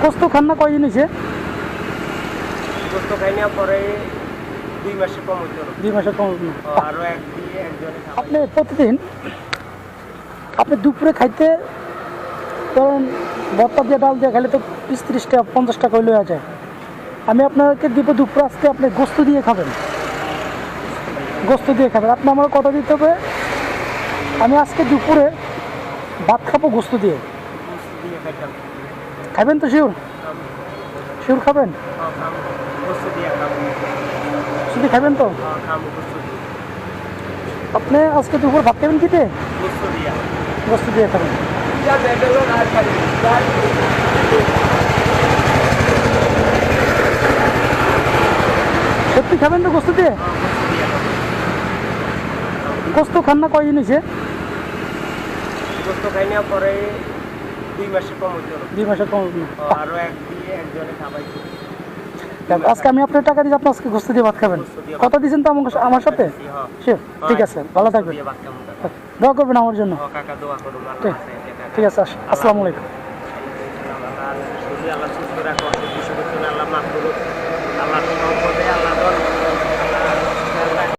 গোস্ত খান না কয়দিন হয়েছে? গোস্ত খাই না পরে 2 মাসে কম হইতো। 2 মাসের কম। আরো একজনে আপনি প্রতিদিন আপনি দুপুরে খাইতে ধরেন ভর্তা দিয়ে ডাল দিয়ে খাইলে তো 20-30 টাকা 50 টাকা হইলে হয়ে যায়। আমি আপনাকে দিব দুপুরে আজকে আপনি গোস্ত দিয়ে খাবেন, গোস্ত দিয়ে খাবেন। আপনি আমার কথা দিতে হবে আমি আজকে দুপুরে ভাত খাবো গোস্ত দিয়ে। খাবেন তো শিওর? শিওর খাবেন? শুধু খাবেন তো? আপনি আজকে দুপুর ভাত খাবেন কি দিয়ে? গোস্ত দিয়ে খাবেন। সত্যি খাবেন তো গোস্ত দিয়ে? গোস্ত খান না কয়দিন হয়েছে? গোস্ত খাই না পরে 2 মাসে কম হইতো। 2 মাসের কম। আরো একজনে খাবাইতো। আজকে আমি আপনার টাকা দিয়ে আপনি আজকে গোস্ত দিয়ে ভাত খাবেন। কথা দিয়েছেন তো আমার সাথে? শিওর? ঠিক আছে, ভালো থাকবেন, দোয়া করবেন আমার জন্য। কাকা দোয়া করুন। ঠিক আছে, আসসালামু আলাইকুম।